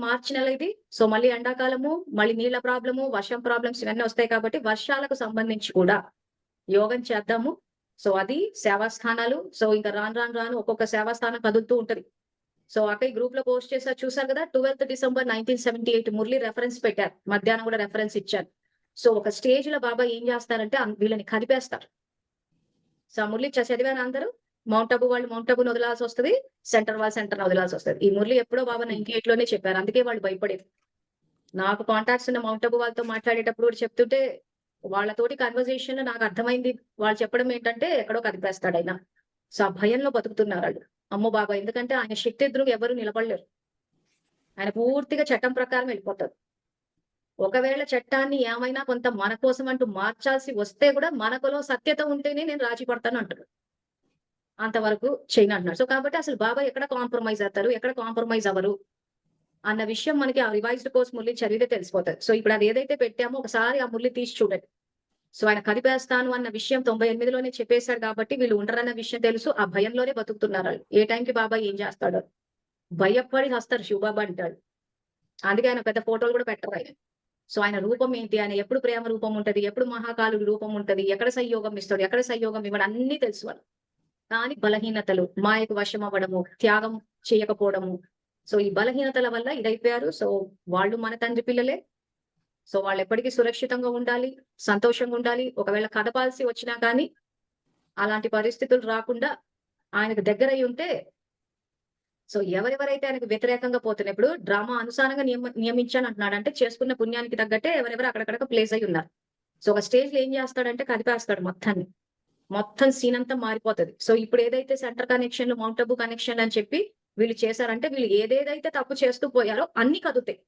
మార్చి నెల ఇది. సో, మళ్ళీ ఎండాకాలము, మళ్ళీ నీళ్ళ ప్రాబ్లము, వర్షం ప్రాబ్లమ్స్ ఇవన్నీ వస్తాయి కాబట్టి వర్షాలకు సంబంధించి కూడా యోగం చేద్దాము. సో, అది సేవా స్థానాలు. సో, ఇంకా రాను ఒక్కొక్క సేవా స్థానం కదులుతూ ఉంటది. సో, అక్కయ్య గ్రూప్‌లో పోస్ట్ చేశారు చూసారు కదా! 12థ్ డిసెంబర్ 1978 మురళి రిఫరెన్స్ పెట్టారు. మధ్యాహ్నం కూడా రిఫరెన్స్ ఇచ్చారు. సో, ఒక స్టేజ్‌లో బాబా ఏం చేస్తారంటే వీళ్ళని కదిపేస్తారు. సో, ఆ మురళి చదివారా అందరూ? మౌంట్ ఆబూ వాళ్ళు మౌంట్ ఆబూని వదలాల్సొస్తది. సెంటర్ వాళ్ళు సెంటర్‌ని వదలాల్సొస్తది. ఈ మురళి ఎప్పుడో బాబా 98 లోనే చెప్పారు. అందుకే వాళ్ళు భయపడేది. నాకు కాంటాక్ట్స్ ఉన్న మౌంట్ ఆబూ వాళ్ళతో మాట్లాడేటప్పుడు కూడా చెప్తుంటే, వాళ్ళతోటి కన్వర్జేషన్‌లో నాకు అర్థమైంది. వాళ్ళు చెప్పడం ఏంటంటే, ఎక్కడో కదిపేస్తాడాయన. సో, ఆ భయంలో బతుకుతున్నారాళ్ళు. అమ్మో బాబోయ్! ఎందుకంటే ఆయన శక్తి ఎదురుగా ఎవరు నిలబడలేరు. ఆయన పూర్తిగా చట్టం ప్రకారం వెళ్ళిపోతారు. ఒకవేళ చట్టాన్ని ఏమైనా కొంత మన కోసం అంటూ మార్చాల్సి వస్తే కూడా మనకులో సత్యత ఉంటేనే నేను రాజీ పడతాను అంటారు. అంతవరకు చేయనంటున్నాడు. సో, కాబట్టి అసలు బాబా ఎక్కడ కాంప్రమైజ్ అవుతారు? ఎక్కడ కాంప్రమైజ్ అవ్వరు? అన్న విషయం మనకి ఆ రివైజ్డ్ కోర్స్ మురళి చదివితే తెలిసిపోతది. సో, ఇప్పుడు అది ఏదైతే పెట్టామో ఒకసారి ఆ మురళి తీసి చూడండి. సో, ఆయన కదిపేస్తాను అన్న విషయం 98 లోనే చెప్పేసాడు కాబట్టి వీళ్ళు ఉండరన్న విషయం తెలుసు. ఆ భయంలోనే బతుకుతున్నారాళ్ళు. ఏ టైంకి బాబా ఏం చేస్తాడో? భయపడి చస్తారు శివబాబా అంటాడు. అందుకే ఆయన పెద్ద ఫోటోలు కూడా పెట్టరాయన. సో, ఆయన రూపం ఏంటి? ఆయన ఎప్పుడు ప్రేమ రూపం ఉంటది? ఎప్పుడు మహాకాలుడి రూపం ఉంటది? ఎక్కడ సంయోగం ఇస్తాడు? ఎక్కడ సంయోగం ఇవ్వడు? అన్నీ తెలుసు వాళ్ళకి. కానీ బలహీనతలు, మాయకు వశం అవ్వడము, త్యాగం చేయకపోవడము. సో, ఈ బలహీనతల వల్ల ఇదైపోయారు. సో, వాళ్ళు మన తండ్రి పిల్లలే. సో, వాళ్ళెప్పటికీ సురక్షితంగా ఉండాలి, సంతోషంగా ఉండాలి. ఒకవేళ కదపాల్సి వచ్చినా కానీ, అలాంటి పరిస్థితులు రాకుండా ఆయనకు దగ్గరై ఉంటే సో, ఎవరెవరైతే ఆయనకు వ్యతిరేకంగా పోతున్నారు. ఇప్పుడు డ్రామా అనుసారంగా నియమించానంటున్నాడు. అంటే చేసుకున్న పుణ్యానికి తగ్గట్టే ఎవరెవరు అక్కడక్కడ ప్లేస్ అయ్యి ఉన్నారు. సో, ఒక స్టేజ్‌లో ఏం చేస్తాడంటే కదిపేస్తాడు మొత్తాన్ని. మొత్తం సీన్ అంతా మారిపోతది. సో, ఇప్పుడు ఏదైతే సెంటర్ కనెక్షన్‌లు, మౌంట్ ఆబూ కనెక్షన్ అని చెప్పి వీళ్ళు చేశారంటే వీళ్ళు ఏదేదైతే తప్పు చేస్తూ పోయారో అన్నీ కదులుతాయి.